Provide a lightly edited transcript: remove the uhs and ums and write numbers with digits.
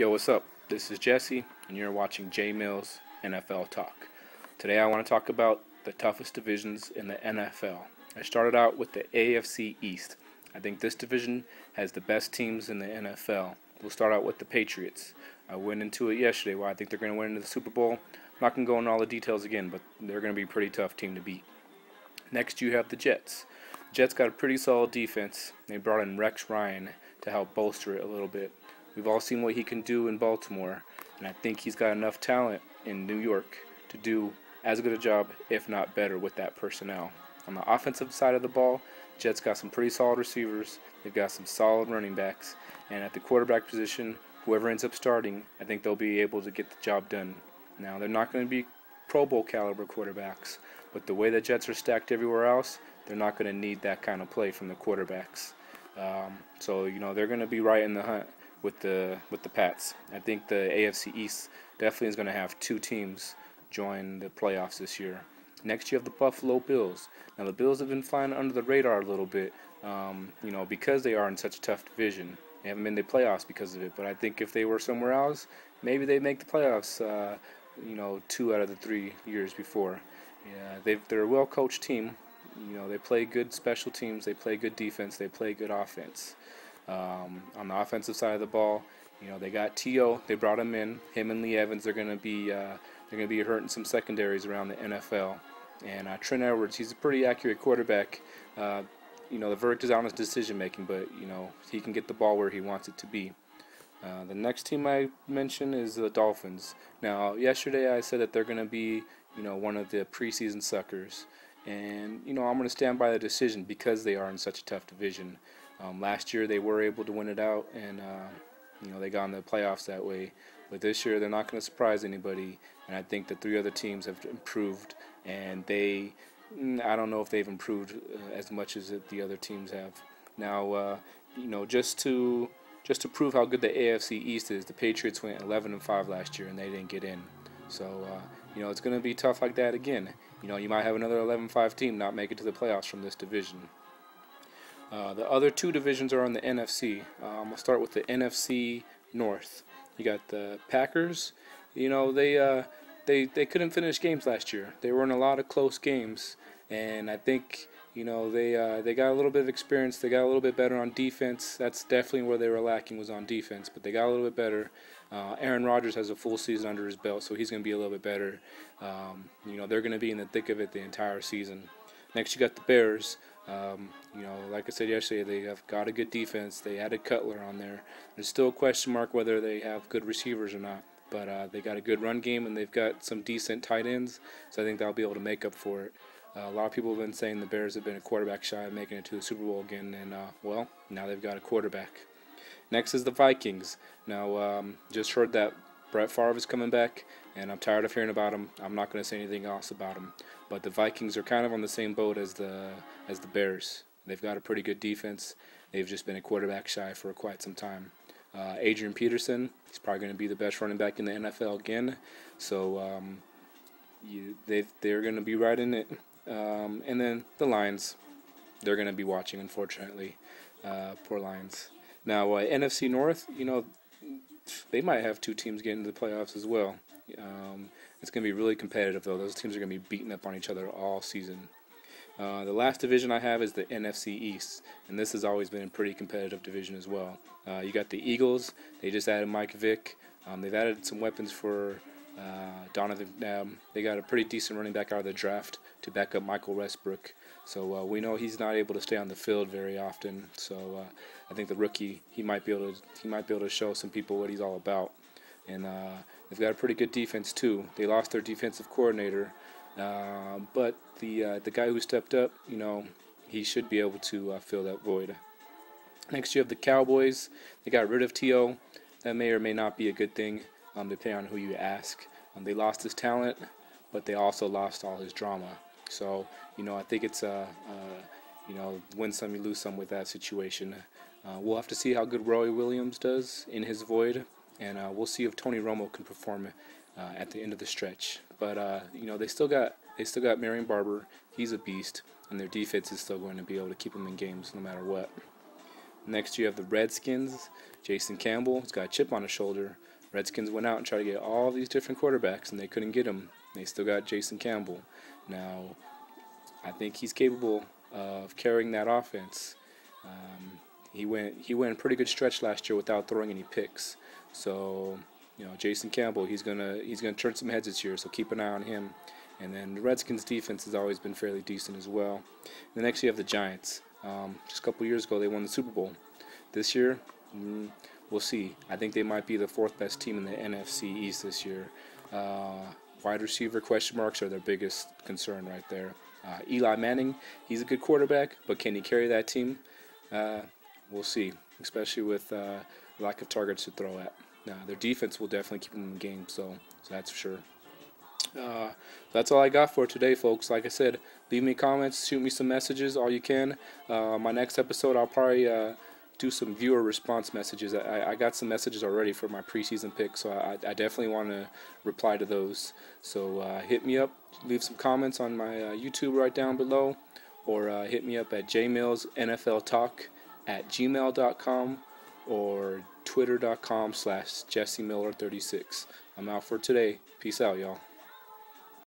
Yo, what's up? This is Jesse, and you're watching JMillzNFLTalk. Today I want to talk about the toughest divisions in the NFL. I started out with the AFC East. I think this division has the best teams in the NFL. We'll start out with the Patriots. I went into it yesterday why I think they're going to win into the Super Bowl. I'm not going to go into all the details again, but they're going to be a pretty tough team to beat. Next you have the Jets. The Jets got a pretty solid defense. They brought in Rex Ryan to help bolster it a little bit. We've all seen what he can do in Baltimore, and I think he's got enough talent in New York to do as good a job, if not better, with that personnel. On the offensive side of the ball, Jets got some pretty solid receivers. They've got some solid running backs, and at the quarterback position, whoever ends up starting, I think they'll be able to get the job done. Now, they're not going to be Pro Bowl caliber quarterbacks, but the way the Jets are stacked everywhere else, they're not going to need that kind of play from the quarterbacks. So they're going to be right in the hunt with the Pats. I think the AFC East definitely is going to have two teams join the playoffs this year. Next, you have the Buffalo Bills. Now, the Bills have been flying under the radar a little bit, because they are in such a tough division. They haven't been in the playoffs because of it, but I think if they were somewhere else, maybe they'd make the playoffs, 2 out of the 3 years before. Yeah, they're a well-coached team. They play good special teams, they play good defense, they play good offense. On the offensive side of the ball, they got T.O. They brought him in. Him and Lee Evans, they're going to be hurting some secondaries around the NFL. And Trent Edwards, he's a pretty accurate quarterback. The verdict is on his decision making, but he can get the ball where he wants it to be. The next team I mentioned is the Dolphins. Now, yesterday I said that they're going to be one of the preseason suckers, and I'm going to stand by the decision because they are in such a tough division. Last year they were able to win it out, and they got in the playoffs that way. But this year they're not going to surprise anybody, and I think the 3 other teams have improved, and I don't know if they've improved as much as the other teams have. Now, just to prove how good the AFC East is, the Patriots went 11-5 last year, and they didn't get in. So it's going to be tough like that again. You might have another 11-5 team not make it to the playoffs from this division. The other 2 divisions are on the NFC. We'll start with the NFC North. You got the Packers. They couldn't finish games last year. They were in a lot of close games, and I think they got a little bit of experience. They got a little bit better on defense. That's definitely where they were lacking, was on defense, but they got a little bit better. Aaron Rodgers has a full season under his belt, so he's going to be a little bit better. They're going to be in the thick of it the entire season. Next, you got the Bears. Like I said yesterday, they have got a good defense. They added Cutler on there. There's still a question mark whether they have good receivers or not, but they got a good run game, and they've got some decent tight ends, so I think they'll be able to make up for it. A lot of people have been saying the Bears have been a quarterback shy of making it to the Super Bowl again, and now they've got a quarterback. Next is the Vikings. Now, just heard that Brett Favre is coming back, and I'm tired of hearing about him. I'm not going to say anything else about him. But the Vikings are kind of on the same boat as the Bears. They've got a pretty good defense. They've just been a quarterback shy for quite some time. Adrian Peterson, he's probably going to be the best running back in the NFL again. So they're going to be right in it. And then the Lions, they're going to be watching, unfortunately. Poor Lions. Now, NFC North, they might have 2 teams getting into the playoffs as well. It's going to be really competitive, though. Those teams are going to be beating up on each other all season. The last division I have is the NFC East, and this has always been a pretty competitive division as well. You got the Eagles. They just added Mike Vick. They've added some weapons for Donovan. They got a pretty decent running back out of the draft to back up Michael Westbrook. So we know he's not able to stay on the field very often. So I think the rookie, he might be able to show some people what he's all about. And they've got a pretty good defense too. They lost their defensive coordinator, but the guy who stepped up, he should be able to fill that void. Next, you have the Cowboys. They got rid of T.O. That may or may not be a good thing, depending on who you ask. They lost his talent, but they also lost all his drama. So, I think it's win some, you lose some with that situation. We'll have to see how good Roy Williams does in his void, and we'll see if Tony Romo can perform at the end of the stretch. But they still got Marion Barber. He's a beast, and their defense is still going to be able to keep them in games no matter what. Next, you have the Redskins. Jason Campbell, he's got a chip on his shoulder. Redskins went out and tried to get all these different quarterbacks, and they couldn't get him. They still got Jason Campbell. Now, I think he's capable of carrying that offense. He went a pretty good stretch last year without throwing any picks. So, Jason Campbell, he's gonna turn some heads this year. So keep an eye on him. And then the Redskins' defense has always been fairly decent as well. And then next you have the Giants. Just a couple years ago, they won the Super Bowl. This year, we'll see. I think they might be the fourth best team in the NFC East this year. Wide receiver question marks are their biggest concern right there. Eli Manning, he's a good quarterback, but can he carry that team? We'll see, especially with lack of targets to throw at. Their defense will definitely keep them in the game, so that's for sure. That's all I got for today, folks. Like I said, leave me comments, shoot me some messages, all you can. My next episode, I'll probably do some viewer response messages. I got some messages already for my preseason picks, so I definitely want to reply to those. So hit me up, leave some comments on my YouTube right down below, or hit me up at JMillzNFLTalk at gmail.com or twitter.com/JessieMiller36. I'm out for today. Peace out, y'all.